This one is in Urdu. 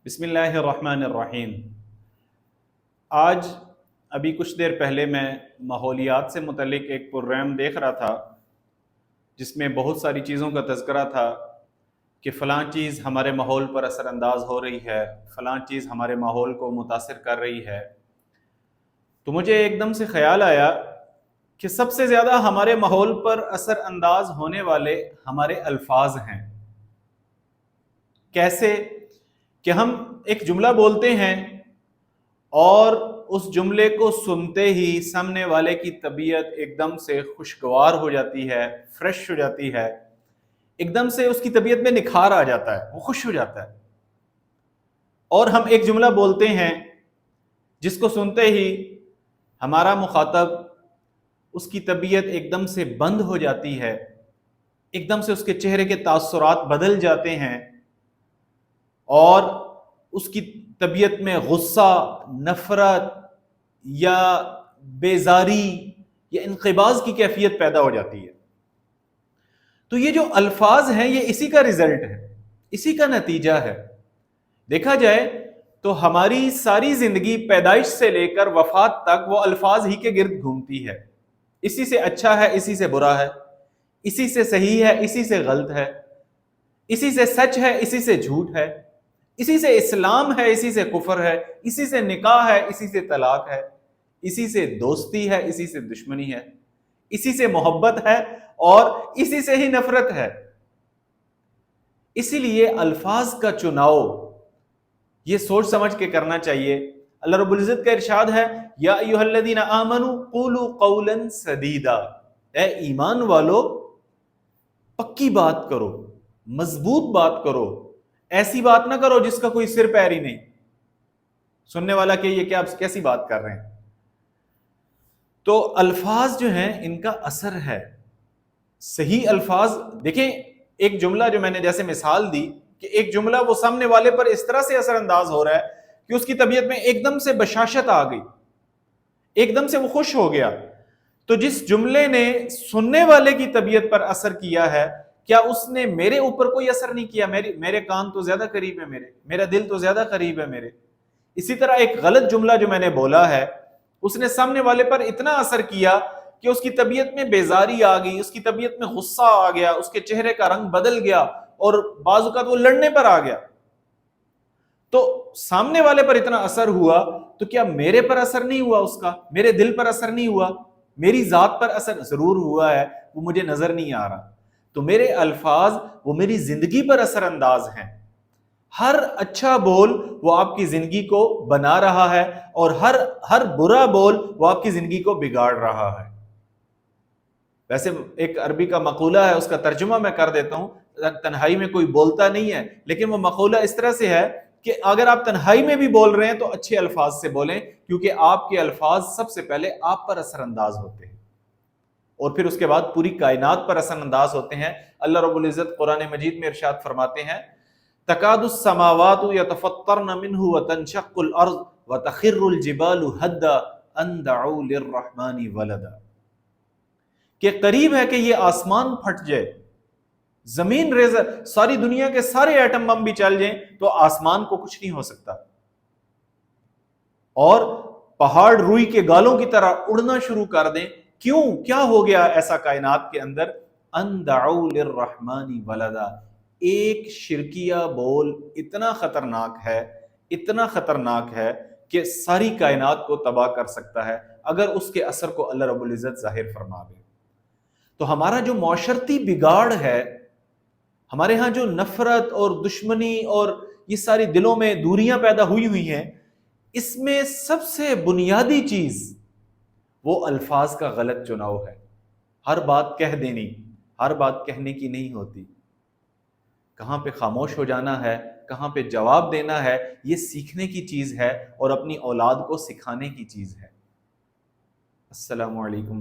بسم اللہ الرحمن الرحیم۔ آج ابھی کچھ دیر پہلے میں ماحولیات سے متعلق ایک پروگرام دیکھ رہا تھا جس میں بہت ساری چیزوں کا تذکرہ تھا کہ فلاں چیز ہمارے ماحول پر اثر انداز ہو رہی ہے، فلاں چیز ہمارے ماحول کو متاثر کر رہی ہے۔ تو مجھے ایک دم سے خیال آیا کہ سب سے زیادہ ہمارے ماحول پر اثر انداز ہونے والے ہمارے الفاظ ہیں۔ کیسے کہ ہم ایک جملہ بولتے ہیں اور اس جملے کو سنتے ہی سامنے والے کی طبیعت ایک دم سے خوشگوار ہو جاتی ہے، فریش ہو جاتی ہے، ایک دم سے اس کی طبیعت میں نکھار آ جاتا ہے، وہ خوش ہو جاتا ہے۔ اور ہم ایک جملہ بولتے ہیں جس کو سنتے ہی ہمارا مخاطب اس کی طبیعت ایک دم سے بند ہو جاتی ہے، ایک دم سے اس کے چہرے کے تاثرات بدل جاتے ہیں اور اس کی طبیعت میں غصہ، نفرت یا بیزاری یا انقباض کی کیفیت پیدا ہو جاتی ہے۔ تو یہ جو الفاظ ہیں یہ اسی کا رزلٹ ہے، اسی کا نتیجہ ہے۔ دیکھا جائے تو ہماری ساری زندگی پیدائش سے لے کر وفات تک وہ الفاظ ہی کے گرد گھومتی ہے۔ اسی سے اچھا ہے، اسی سے برا ہے، اسی سے صحیح ہے، اسی سے غلط ہے، اسی سے سچ ہے، اسی سے جھوٹ ہے، اسی سے اسلام ہے، اسی سے کفر ہے، اسی سے نکاح ہے، اسی سے طلاق ہے، اسی سے دوستی ہے، اسی سے دشمنی ہے، اسی سے محبت ہے اور اسی سے ہی نفرت ہے۔ اسی لیے الفاظ کا چناؤ یہ سوچ سمجھ کے کرنا چاہیے۔ اللہ رب العزت کا ارشاد ہے، یا ایھا الذین آمنوا قولوا قولا سدیدا، اے ایمان والو پکی بات کرو، مضبوط بات کرو، ایسی بات نہ کرو جس کا کوئی سر پیر ہی نہیں، سننے والا کہ یہ کیا کیسی بات کر رہے ہیں۔ تو الفاظ جو ہیں ان کا اثر ہے، صحیح الفاظ دیکھیں۔ ایک جملہ جو میں نے جیسے مثال دی کہ ایک جملہ وہ سامنے والے پر اس طرح سے اثر انداز ہو رہا ہے کہ اس کی طبیعت میں ایک دم سے بشاشت آ گئی، ایک دم سے وہ خوش ہو گیا۔ تو جس جملے نے سننے والے کی طبیعت پر اثر کیا ہے، کیا اس نے میرے اوپر کوئی اثر نہیں کیا؟ میرے کان تو زیادہ قریب ہے، میرا دل تو زیادہ قریب ہے میرے۔ اسی طرح ایک غلط جملہ جو میں نے بولا ہے اس نے سامنے والے پر اتنا اثر کیا کہ اس کی طبیعت میں بیزاری آ گئی، اس کی طبیعت میں غصہ آ گیا، اس کے چہرے کا رنگ بدل گیا اور بعض اوقات وہ لڑنے پر آ گیا۔ تو سامنے والے پر اتنا اثر ہوا تو کیا میرے پر اثر نہیں ہوا؟ اس کا میرے دل پر اثر نہیں ہوا؟ میری ذات پر اثر ضرور ہوا ہے، وہ مجھے نظر نہیں آ رہا۔ تو میرے الفاظ وہ میری زندگی پر اثر انداز ہیں۔ ہر اچھا بول وہ آپ کی زندگی کو بنا رہا ہے اور ہر برا بول وہ آپ کی زندگی کو بگاڑ رہا ہے۔ ویسے ایک عربی کا مقولہ ہے، اس کا ترجمہ میں کر دیتا ہوں۔ تنہائی میں کوئی بولتا نہیں ہے، لیکن وہ مقولہ اس طرح سے ہے کہ اگر آپ تنہائی میں بھی بول رہے ہیں تو اچھے الفاظ سے بولیں، کیونکہ آپ کے الفاظ سب سے پہلے آپ پر اثر انداز ہوتے ہیں اور پھر اس کے بعد پوری کائنات پر اثر انداز ہوتے ہیں۔ اللہ رب العزت قرآن مجید میں ارشاد فرماتے ہیں، تکاد السماوات یتفطرن منہ وتنشق الارض وتخر الجبال ہدا ان دعوا للرحمن ولدا، کہ قریب ہے کہ یہ آسمان پھٹ جائے، زمین ریزر، ساری دنیا کے سارے ایٹم بم بھی چل جائیں تو آسمان کو کچھ نہیں ہو سکتا، اور پہاڑ روئی کے گالوں کی طرح اڑنا شروع کر دیں۔ کیوں؟ کیا ہو گیا ایسا کائنات کے اندر؟ ان دعوا للرحمن ولدا، ایک شرکیہ بول اتنا خطرناک ہے، اتنا خطرناک ہے کہ ساری کائنات کو تباہ کر سکتا ہے اگر اس کے اثر کو اللہ رب العزت ظاہر فرما دے۔ تو ہمارا جو معاشرتی بگاڑ ہے، ہمارے ہاں جو نفرت اور دشمنی اور یہ ساری دلوں میں دوریاں پیدا ہوئی ہیں، اس میں سب سے بنیادی چیز وہ الفاظ کا غلط چناؤ ہے۔ ہر بات کہہ دینی، ہر بات کہنے کی نہیں ہوتی، کہاں پہ خاموش ہو جانا ہے، کہاں پہ جواب دینا ہے، یہ سیکھنے کی چیز ہے اور اپنی اولاد کو سکھانے کی چیز ہے۔ السلام علیکم۔